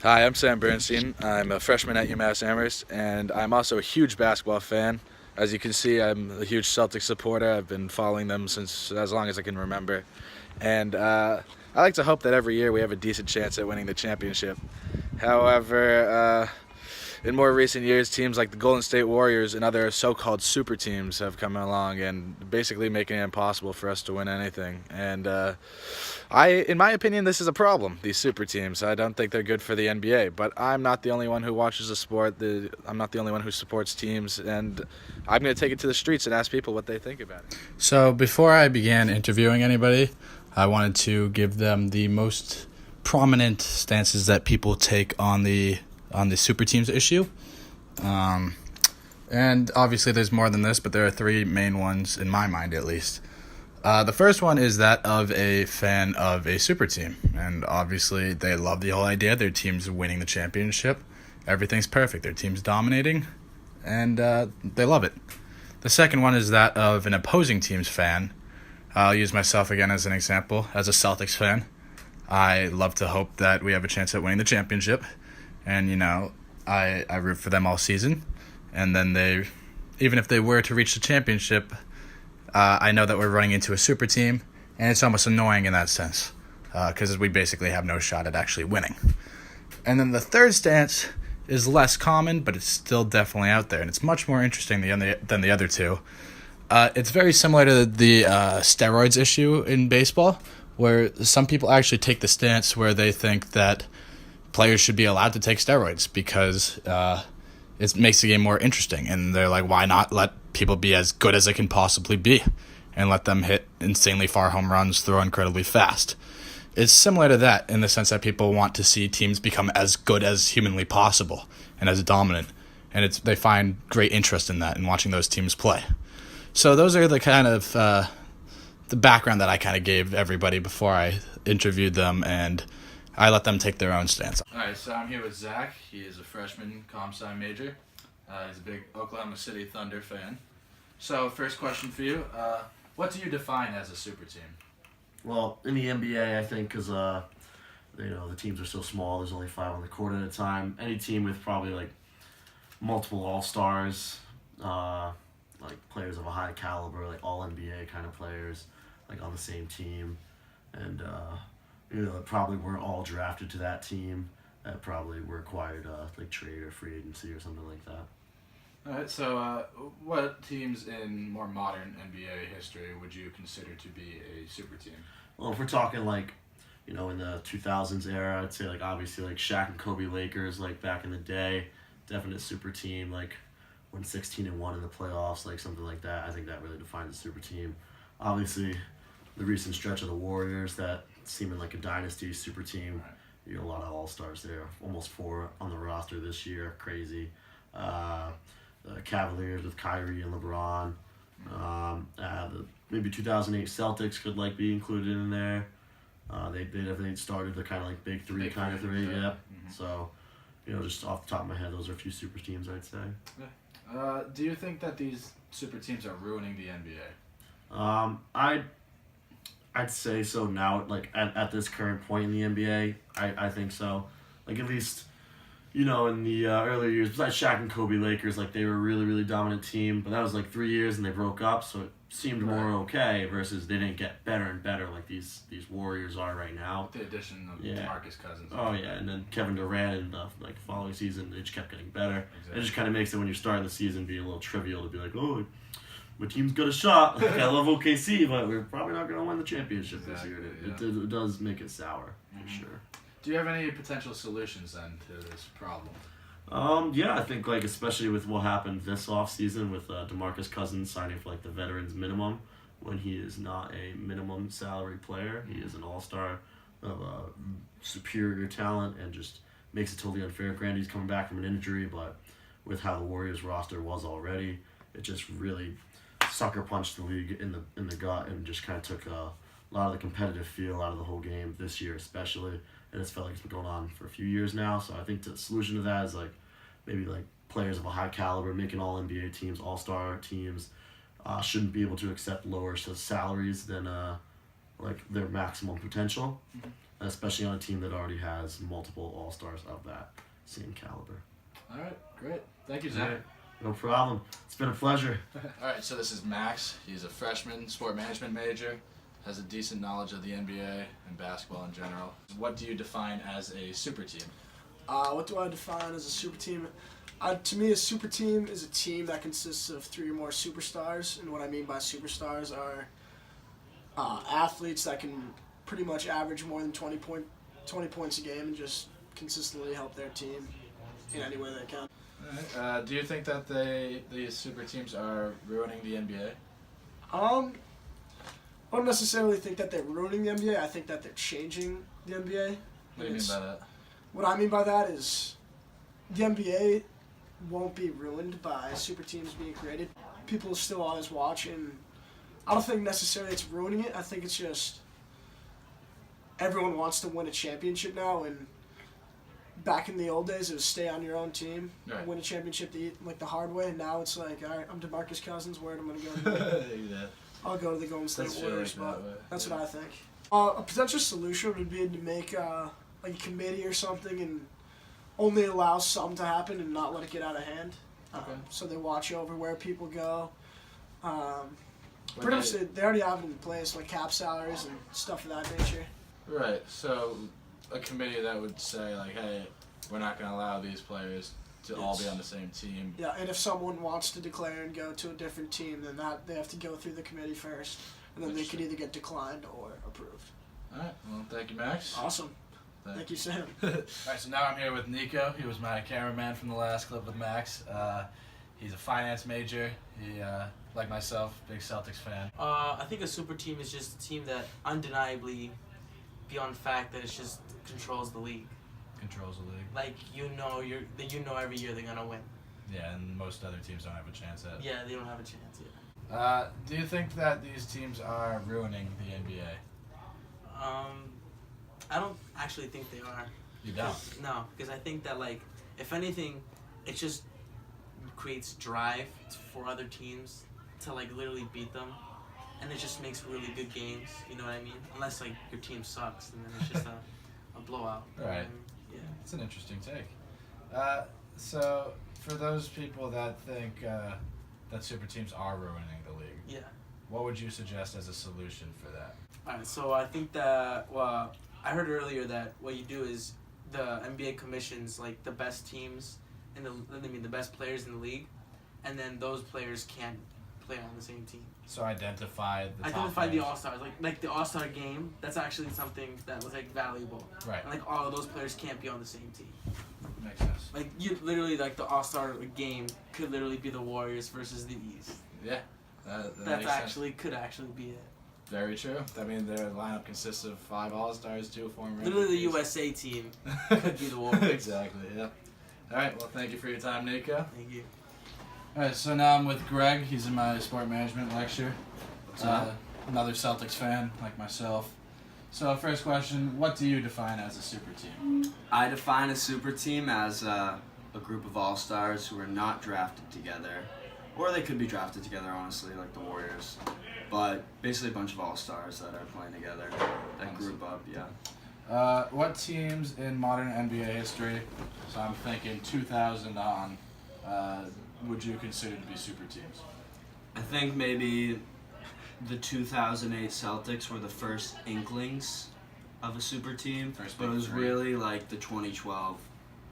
Hi, I'm Sam Bernstein. I'm a freshman at UMass Amherst, and I'm also a huge basketball fan. As you can see, I'm a huge Celtics supporter. I've been following them since as long as I can remember. And I like to hope that every year we have a decent chance at winning the championship. However, in more recent years, teams like the Golden State Warriors and other so-called super teams have come along and basically making it impossible for us to win anything. And in my opinion, this is a problem. These super teams. I don't think they're good for the NBA. But I'm not the only one who watches the sport. I'm not the only one who supports teams, and I'm going to take it to the streets and ask people what they think about it. So before I began interviewing anybody, I wanted to give them the most prominent stances that people take on the super teams issue. And obviously there's more than this, but there are three main ones in my mind at least. The first one is that of a fan of a super team. And obviously they love the whole idea. Their team's winning the championship. Everything's perfect. Their team's dominating. And they love it. The second one is that of an opposing team's fan. I'll use myself again as an example. As a Celtics fan, I love to hope that we have a chance at winning the championship. And, I root for them all season. And then even if they were to reach the championship, I know that we're running into a super team. And it's almost annoying in that sense. Because we basically have no shot at actually winning. And then the third stance is less common, but it's still definitely out there. And it's much more interesting than the other two. It's very similar to the steroids issue in baseball, where some people actually take the stance where they think that players should be allowed to take steroids because it makes the game more interesting. And they're like, why not let people be as good as they can possibly be and let them hit insanely far home runs, throw incredibly fast. It's similar to that in the sense that people want to see teams become as good as humanly possible and as dominant. And they find great interest in that and watching those teams play. So those are the kind of the background that I kind of gave everybody before I interviewed them, and I let them take their own stance. All right, so I'm here with Zach. He is a freshman comp-sci major. He's a big Oklahoma City Thunder fan. So first question for you, what do you define as a super team? Well, in the NBA, I think because the teams are so small, there's only 5 on the court at a time. Any team with probably like multiple all-stars, like players of a high caliber, like all NBA kind of players, like on the same team, and probably weren't all drafted to that team. That probably were acquired like trade or free agency or something like that. All right, so what teams in more modern NBA history would you consider to be a super team? Well, if we're talking like, in the 2000s era, I'd say like obviously like Shaq and Kobe Lakers, like back in the day, definite super team, like win 16-1 in the playoffs, like something like that. I think that really defines a super team. Obviously, the recent stretch of the Warriors, that seeming like a dynasty super team. Right. A lot of all-stars there, almost 4 on the roster this year, crazy. The Cavaliers with Kyrie and LeBron. The maybe 2008 Celtics could like be included in there. They started the kind of like big three. Yep. Mm-hmm. So, just off the top of my head, those are a few super teams I'd say. Yeah. Do you think that these super teams are ruining the NBA? I'd say so now. Like at this current point in the NBA, I think so. Like at least. In the earlier years, besides Shaq and Kobe Lakers, like they were a really, really dominant team. But that was like 3 years and they broke up, so it seemed more okay versus they didn't get better and better like these Warriors are right now. With the addition of DeMarcus Cousins. Oh, yeah, and then Kevin Durant and the following season, they just kept getting better. Exactly. It just kind of makes it when you're starting the season be a little trivial to be like, oh, my team's got a shot. Like, I love OKC, but we're probably not going to win the championship this year. Yeah. It does make it sour, for sure. Do you have any potential solutions then to this problem? Yeah, I think like especially with what happened this offseason with DeMarcus Cousins signing for like the veterans minimum when he is not a minimum salary player. He is an all-star of superior talent and just makes it totally unfair. Granted, he's coming back from an injury, but with how the Warriors roster was already, it just really sucker punched the league in the gut and just kind of took a lot of the competitive feel out of the whole game this year especially. And it's felt like it's been going on for a few years now. So I think the solution to that is like maybe like players of a high caliber making all NBA teams, all-star teams, shouldn't be able to accept lower salaries than like their maximum potential. especially on a team that already has multiple All-Stars of that same caliber. All right, great. Thank you, All Zach. right. No problem. It's been a pleasure. All right, so this is Max. He's a freshman, sport management major, has a decent knowledge of the NBA and basketball in general. What do you define as a super team? What do I define as a super team? To me, a super team is a team that consists of 3 or more superstars, and what I mean by superstars are athletes that can pretty much average more than 20 points a game and just consistently help their team in any way they can. All right. Do you think that these super teams are ruining the NBA? I don't necessarily think that they're ruining the NBA. I think that they're changing the NBA. What do you mean by that? What I mean by that is the NBA won't be ruined by super teams being created. People will still always watch, and I don't think necessarily it's ruining it. I think it's just everyone wants to win a championship now, and back in the old days it was stay on your own team, Right. win a championship the hard way. And now it's like, all right, I'm DeMarcus Cousins, where am I going to go? Yeah. I'll go to the Golden State That's true, Warriors, like that but way, that's yeah. what I think. A potential solution would be to make like a committee or something and only allow some to happen and not let it get out of hand. Okay. So they watch over where people go. When Pretty much they already have it in place, like cap salaries and stuff of that nature. Right. So a committee that would say like, hey, we're not going to allow these players to all be Yes. on the same team. Yeah, and if someone wants to declare and go to a different team, then they have to go through the committee first, and then they could either get declined or approved. All right. Well, thank you, Max. Awesome. Thank you, Sam. All right, so now I'm here with Nico. He was my cameraman from the last clip with Max. He's a finance major. He, like myself, big Celtics fan. I think a super team is just a team that undeniably, beyond the fact that it just controls the league. Controls the league. Like you know every year they're gonna win. Yeah, and most other teams don't have a chance at. Yeah, they don't have a chance yet. Do you think that these teams are ruining the NBA? I don't actually think they are. You don't. No, because I think that like if anything, it just creates drive for other teams to like literally beat them, and it just makes really good games. You know what I mean? Unless like your team sucks, and then it's just a blowout. Right. Yeah. It's an interesting take. So for those people that think that super teams are ruining the league, Yeah. what would you suggest as a solution for that? Alright, so I think that I heard earlier that what you do is the NBA commissions like the best teams the best players in the league, and then those players can't play on the same team. So identify the top Identify the players. all-stars, like the all-star game. That's actually something that was like valuable. Right. And, like all of those players can't be on the same team. Makes sense. Like you literally like the all-star game could literally be the Warriors versus the East. Yeah. That That makes sense. could actually be it. Very true. I mean, their lineup consists of 5 All-Stars, 2 former Literally the MVPs. USA team could be the Warriors. Exactly, yeah. All right, well, thank you for your time, Nico. Thank you. All right, so now I'm with Greg. He's in my sport management lecture. Another Celtics fan, like myself. So, first question, what do you define as a super team? I define a super team as a group of all-stars who are not drafted together, or they could be drafted together, honestly, like the Warriors. But basically a bunch of all-stars that are playing together, that group up, yeah. What teams in modern NBA history, so I'm thinking 2000 on, would you consider to be super teams? I think maybe the 2008 Celtics were the first inklings of a super team, First but it big was 3. really like the 2012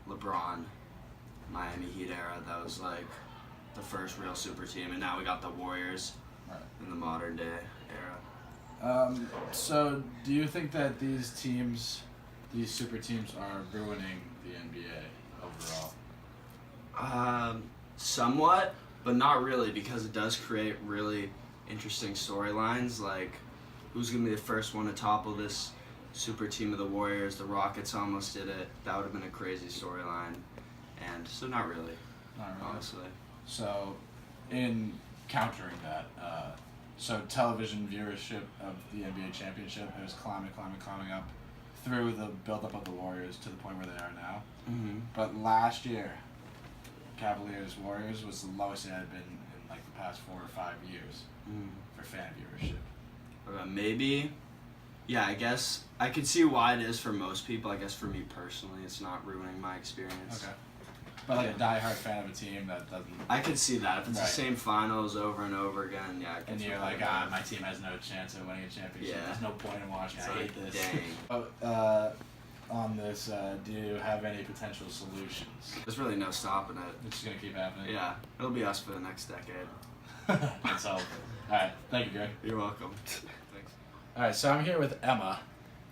LeBron Miami Heat era that was like the first real super team, and now we got the Warriors Right. in the modern day era. So do you think that these super teams are ruining the NBA overall? Somewhat, but not really, because it does create really interesting storylines, like who's going to be the first one to topple this super team of the Warriors. The Rockets almost did it. That would have been a crazy storyline. And so not really, Not really. honestly. So, in countering that, so television viewership of the NBA championship is climbing up through the buildup of the Warriors to the point where they are now. Mm-hmm. But last year, Cavaliers Warriors was the lowest it had been in like the past 4 or 5 years for fan viewership. Maybe Yeah, I guess I could see why it is for most people. I guess for me personally, it's not ruining my experience. Okay. But like a diehard fan of a team that doesn't. I could see that if it's Right. the same finals over and over again. Yeah. I could And see you're that. like, my team has no chance of winning a championship. Yeah. There's no point in watching. It's I like, hate this. dang. On this, do you have any potential solutions? There's really no stopping it. It's just gonna keep happening. Yeah, it'll be us for the next decade. That's all. All right. Thank you, Greg. You're welcome. Thanks. All right. So I'm here with Emma.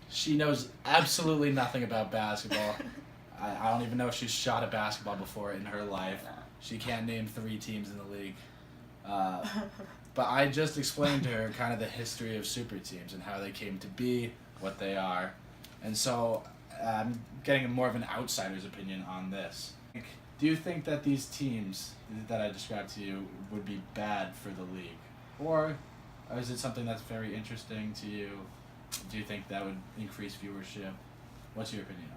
She knows absolutely nothing about basketball. I don't even know if she's shot a basketball before in her life. She can't name 3 teams in the league. But I just explained to her kind of the history of super teams and how they came to be, what they are. And so I'm getting more of an outsider's opinion on this. Do you think that these teams that I described to you would be bad for the league? Or is it something that's very interesting to you? Do you think that would increase viewership? What's your opinion on it?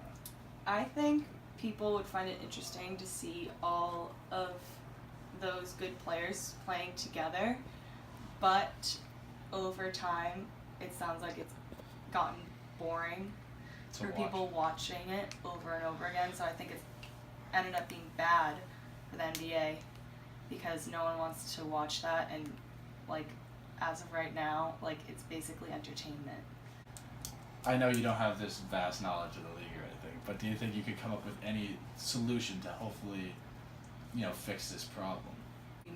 I think people would find it interesting to see all of those good players playing together, but over time, it sounds like it's gotten boring for people watching it over and over again. So I think it's ended up being bad for the NBA because no one wants to watch that, and like as of right now, like it's basically entertainment. I know you don't have this vast knowledge of the league or anything, but do you think you could come up with any solution to hopefully, fix this problem?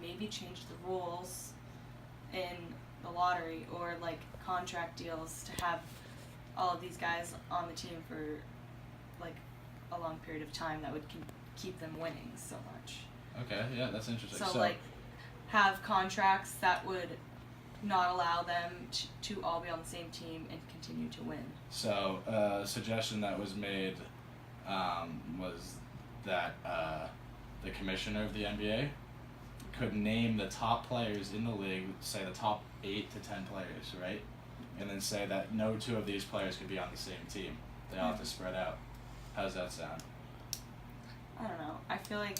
Maybe change the rules in the lottery or like contract deals to have all of these guys on the team for like a long period of time that would keep them winning so much. Okay, yeah, that's interesting. So like have contracts that would not allow them to all be on the same team and continue to win. So a suggestion that was made was that the commissioner of the NBA could name the top players in the league, say the top 8 to 10 players, right? And then say that no 2 of these players could be on the same team. They all have to spread out. How does that sound? I don't know. I feel like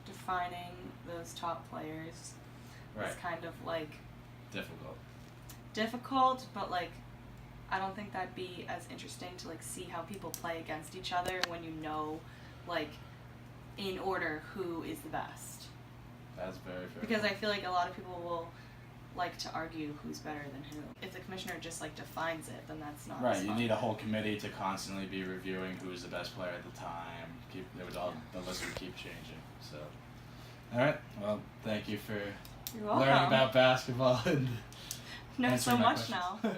defining those top players is kind of like difficult, but like I don't think that'd be as interesting to like see how people play against each other when you know like in order who is the best. That's very fair. Because I feel like a lot of people will like to argue who's better than who. If the commissioner just like defines it, then that's not as Right, you fun. need a whole committee to constantly be reviewing who's the best player at the time. The list would keep changing. So, all right. Well, thank you for You're welcome. learning about basketball and know so answering my much questions. now.